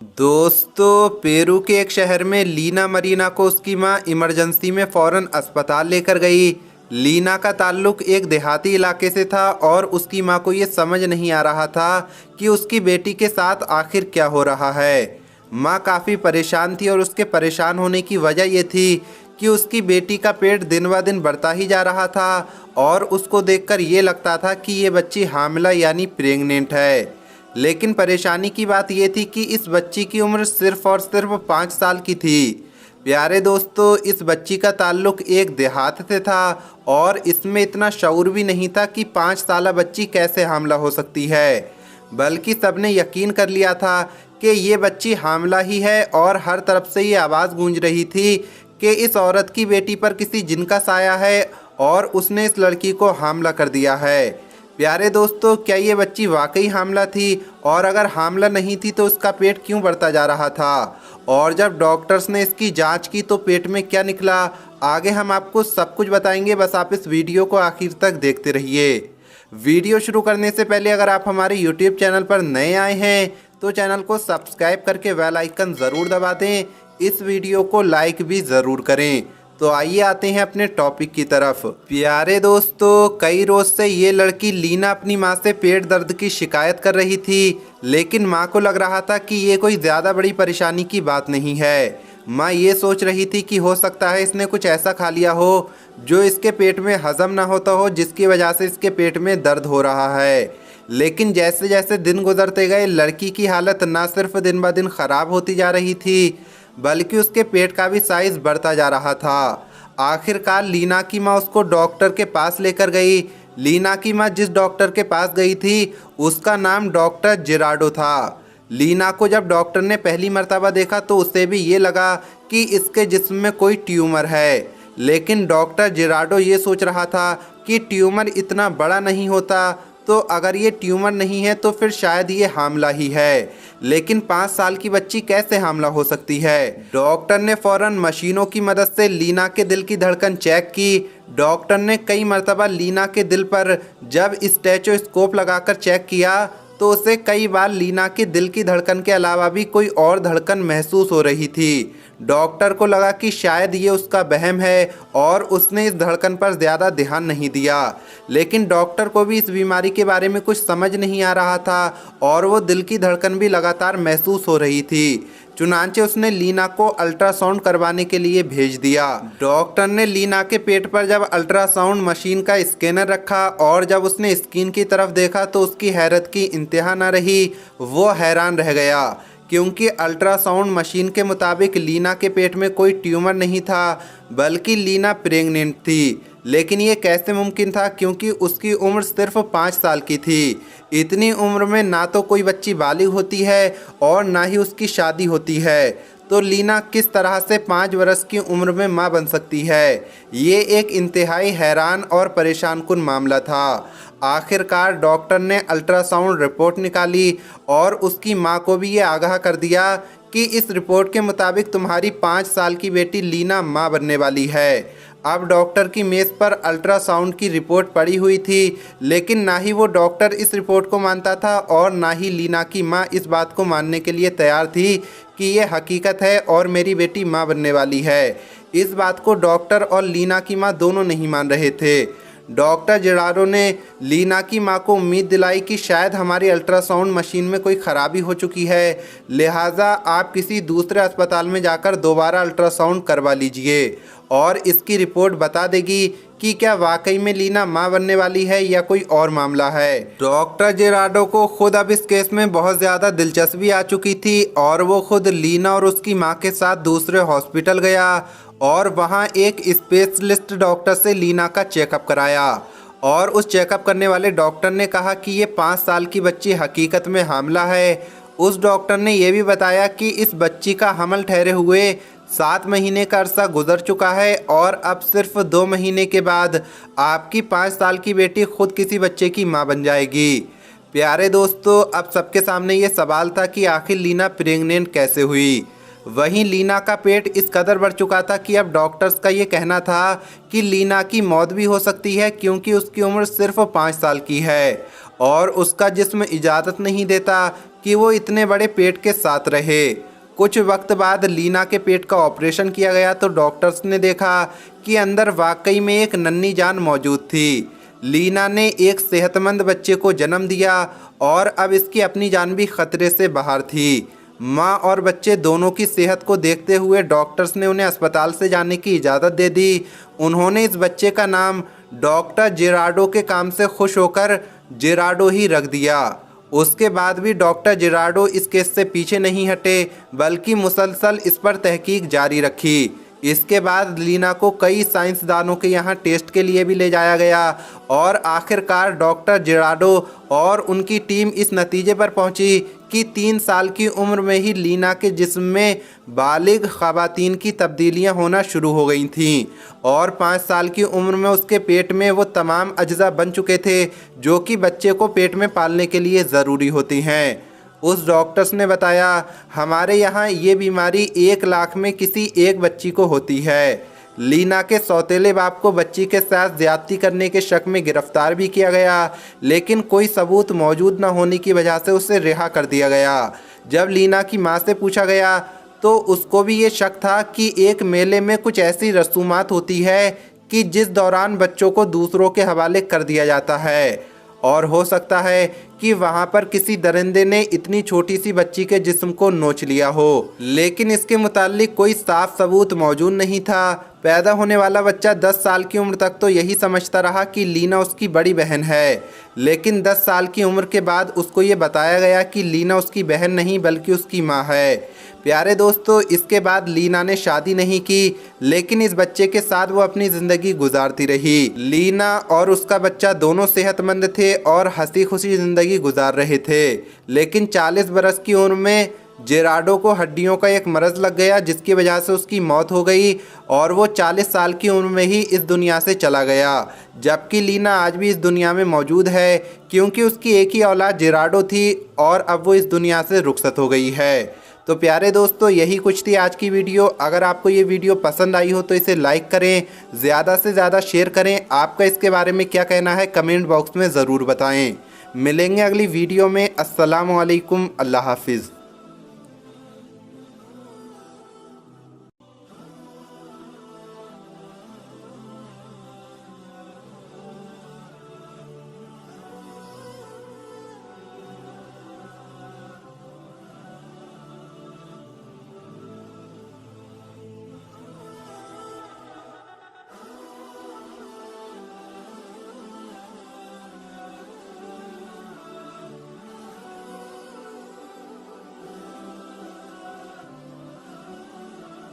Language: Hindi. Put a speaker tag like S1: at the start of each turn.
S1: दोस्तों, पेरू के एक शहर में लीना मरीना को उसकी मां इमरजेंसी में फ़ौरन अस्पताल लेकर गई। लीना का ताल्लुक एक देहाती इलाके से था और उसकी मां को ये समझ नहीं आ रहा था कि उसकी बेटी के साथ आखिर क्या हो रहा है। मां काफ़ी परेशान थी और उसके परेशान होने की वजह ये थी कि उसकी बेटी का पेट दिन ब दिन बढ़ता ही जा रहा था और उसको देखकर ये लगता था कि ये बच्ची हामिला यानी प्रेग्नेंट है। लेकिन परेशानी की बात यह थी कि इस बच्ची की उम्र सिर्फ और सिर्फ 5 साल की थी। प्यारे दोस्तों, इस बच्ची का ताल्लुक एक देहात से था और इसमें इतना शऊर भी नहीं था कि 5 साला बच्ची कैसे हामिला हो सकती है। बल्कि सबने यकीन कर लिया था कि ये बच्ची हामिला ही है और हर तरफ से ये आवाज़ गूंज रही थी कि इस औरत की बेटी पर किसी जिन का साया है और उसने इस लड़की को हामिला कर दिया है। प्यारे दोस्तों, क्या ये बच्ची वाकई हामिला थी? और अगर हामिला नहीं थी तो उसका पेट क्यों बढ़ता जा रहा था? और जब डॉक्टर्स ने इसकी जांच की तो पेट में क्या निकला? आगे हम आपको सब कुछ बताएंगे, बस आप इस वीडियो को आखिर तक देखते रहिए। वीडियो शुरू करने से पहले अगर आप हमारे यूट्यूब चैनल पर नए आए हैं तो चैनल को सब्सक्राइब करके बेल आइकन ज़रूर दबा दें। इस वीडियो को लाइक भी ज़रूर करें। तो आइए आते हैं अपने टॉपिक की तरफ। प्यारे दोस्तों, कई रोज से ये लड़की लीना अपनी माँ से पेट दर्द की शिकायत कर रही थी, लेकिन माँ को लग रहा था कि ये कोई ज़्यादा बड़ी परेशानी की बात नहीं है। माँ ये सोच रही थी कि हो सकता है इसने कुछ ऐसा खा लिया हो जो इसके पेट में हजम ना होता हो, जिसकी वजह से इसके पेट में दर्द हो रहा है। लेकिन जैसे जैसे दिन गुजरते गए लड़की की हालत ना सिर्फ दिन ब दिन ख़राब होती जा रही थी बल्कि उसके पेट का भी साइज़ बढ़ता जा रहा था। आखिरकार लीना की माँ उसको डॉक्टर के पास लेकर गई। लीना की माँ जिस डॉक्टर के पास गई थी उसका नाम डॉक्टर जेराडो था। लीना को जब डॉक्टर ने पहली मर्तबा देखा तो उसे भी ये लगा कि इसके जिस्म में कोई ट्यूमर है, लेकिन डॉक्टर जेराडो ये सोच रहा था कि ट्यूमर इतना बड़ा नहीं होता, तो अगर ये ट्यूमर नहीं है तो फिर शायद ये हामिला ही है। लेकिन 5 साल की बच्ची कैसे हामिला हो सकती है? डॉक्टर ने फौरन मशीनों की मदद से लीना के दिल की धड़कन चेक की। डॉक्टर ने कई मर्तबा लीना के दिल पर जब स्टेथोस्कोप लगाकर चेक किया तो उसे कई बार लीना के दिल की धड़कन के अलावा भी कोई और धड़कन महसूस हो रही थी। डॉक्टर को लगा कि शायद ये उसका वहम है और उसने इस धड़कन पर ज़्यादा ध्यान नहीं दिया। लेकिन डॉक्टर को भी इस बीमारी के बारे में कुछ समझ नहीं आ रहा था और वो दिल की धड़कन भी लगातार महसूस हो रही थी। चुनांचे उसने लीना को अल्ट्रासाउंड करवाने के लिए भेज दिया। डॉक्टर ने लीना के पेट पर जब अल्ट्रासाउंड मशीन का स्कैनर रखा और जब उसने स्क्रीन की तरफ देखा तो उसकी हैरत की इंतहा न रही। वो हैरान रह गया क्योंकि अल्ट्रासाउंड मशीन के मुताबिक लीना के पेट में कोई ट्यूमर नहीं था बल्कि लीना प्रेग्नेंट थी। लेकिन ये कैसे मुमकिन था, क्योंकि उसकी उम्र सिर्फ 5 साल की थी। इतनी उम्र में ना तो कोई बच्ची बालिग होती है और ना ही उसकी शादी होती है, तो लीना किस तरह से 5 वर्ष की उम्र में मां बन सकती है? ये एक इंतहाई हैरान और परेशान कुन मामला था। आखिरकार डॉक्टर ने अल्ट्रासाउंड रिपोर्ट निकाली और उसकी मां को भी ये आगाह कर दिया कि इस रिपोर्ट के मुताबिक तुम्हारी 5 साल की बेटी लीना मां बनने वाली है। अब डॉक्टर की मेज़ पर अल्ट्रासाउंड की रिपोर्ट पड़ी हुई थी, लेकिन ना ही वो डॉक्टर इस रिपोर्ट को मानता था और ना ही लीना की मां इस बात को मानने के लिए तैयार थी कि ये हकीकत है और मेरी बेटी मां बनने वाली है। इस बात को डॉक्टर और लीना की मां दोनों नहीं मान रहे थे। डॉक्टर जेराडो ने लीना की मां को उम्मीद दिलाई कि शायद हमारी अल्ट्रासाउंड मशीन में कोई ख़राबी हो चुकी है, लिहाजा आप किसी दूसरे अस्पताल में जाकर दोबारा अल्ट्रासाउंड करवा लीजिए और इसकी रिपोर्ट बता देगी कि क्या वाकई में लीना मां बनने वाली है या कोई और मामला है। डॉक्टर जेराडो को खुद अब इस केस में बहुत ज़्यादा दिलचस्पी आ चुकी थी और वो खुद लीना और उसकी मां के साथ दूसरे हॉस्पिटल गया और वहां एक स्पेशलिस्ट डॉक्टर से लीना का चेकअप कराया। और उस चेकअप करने वाले डॉक्टर ने कहा कि ये 5 साल की बच्ची हकीकत में हामिला है। उस डॉक्टर ने यह भी बताया कि इस बच्ची का हमल ठहरे हुए 7 महीने का अरसा गुजर चुका है और अब सिर्फ 2 महीने के बाद आपकी 5 साल की बेटी खुद किसी बच्चे की मां बन जाएगी। प्यारे दोस्तों, अब सबके सामने ये सवाल था कि आखिर लीना प्रेग्नेंट कैसे हुई। वहीं लीना का पेट इस कदर बढ़ चुका था कि अब डॉक्टर्स का ये कहना था कि लीना की मौत भी हो सकती है, क्योंकि उसकी उम्र सिर्फ 5 साल की है और उसका जिस्म इजाज़त नहीं देता कि वो इतने बड़े पेट के साथ रहे। कुछ वक्त बाद लीना के पेट का ऑपरेशन किया गया तो डॉक्टर्स ने देखा कि अंदर वाकई में एक नन्ही जान मौजूद थी। लीना ने एक सेहतमंद बच्चे को जन्म दिया और अब इसकी अपनी जान भी खतरे से बाहर थी। माँ और बच्चे दोनों की सेहत को देखते हुए डॉक्टर्स ने उन्हें अस्पताल से जाने की इजाज़त दे दी। उन्होंने इस बच्चे का नाम डॉक्टर जेरार्डो के काम से खुश होकर जेरार्डो ही रख दिया। उसके बाद भी डॉक्टर जेरार्डो इस केस से पीछे नहीं हटे, बल्कि मुसलसल इस पर तहकीक जारी रखी। इसके बाद लीना को कई साइंसदानों के यहाँ टेस्ट के लिए भी ले जाया गया और आखिरकार डॉक्टर जेरार्डो और उनकी टीम इस नतीजे पर पहुंची कि 3 साल की उम्र में ही लीना के जिस्म में बालिग ख़वातीन की तब्दीलियां होना शुरू हो गई थीं और 5 साल की उम्र में उसके पेट में वो तमाम अज्जा बन चुके थे जो कि बच्चे को पेट में पालने के लिए ज़रूरी होती हैं। उस डॉक्टर्स ने बताया, हमारे यहाँ ये बीमारी 1 लाख में किसी एक बच्ची को होती है। लीना के सौतेले बाप को बच्ची के साथ ज्यादती करने के शक में गिरफ्तार भी किया गया, लेकिन कोई सबूत मौजूद न होने की वजह से उसे रिहा कर दिया गया। जब लीना की मां से पूछा गया तो उसको भी ये शक था कि एक मेले में कुछ ऐसी रसूमात होती है कि जिस दौरान बच्चों को दूसरों के हवाले कर दिया जाता है और हो सकता है कि वहां पर किसी दरिंदे ने इतनी छोटी सी बच्ची के जिस्म को नोच लिया हो, लेकिन इसके मुताल्लिक कोई साफ सबूत मौजूद नहीं था। पैदा होने वाला बच्चा 10 साल की उम्र तक तो यही समझता रहा कि लीना उसकी बड़ी बहन है, लेकिन 10 साल की उम्र के बाद उसको ये बताया गया कि लीना उसकी बहन नहीं बल्कि उसकी माँ है। प्यारे दोस्तों, इसके बाद लीना ने शादी नहीं की, लेकिन इस बच्चे के साथ वो अपनी ज़िंदगी गुजारती रही। लीना और उसका बच्चा दोनों सेहतमंद थे और हंसी खुशी ज़िंदगी गुजार रहे थे, लेकिन 40 बरस की उम्र में जेरार्डो को हड्डियों का एक मरज़ लग गया जिसकी वजह से उसकी मौत हो गई और वो 40 साल की उम्र में ही इस दुनिया से चला गया। जबकि लीना आज भी इस दुनिया में मौजूद है क्योंकि उसकी एक ही औलाद जेरार्डो थी और अब वो इस दुनिया से रुखसत हो गई है। तो प्यारे दोस्तों, यही कुछ थी आज की वीडियो। अगर आपको ये वीडियो पसंद आई हो तो इसे लाइक करें, ज़्यादा से ज़्यादा शेयर करें। आपका इसके बारे में क्या कहना है कमेंट बॉक्स में ज़रूर बताएं। मिलेंगे अगली वीडियो में। अस्सलामु अलैकुम, अल्लाह हाफिज़।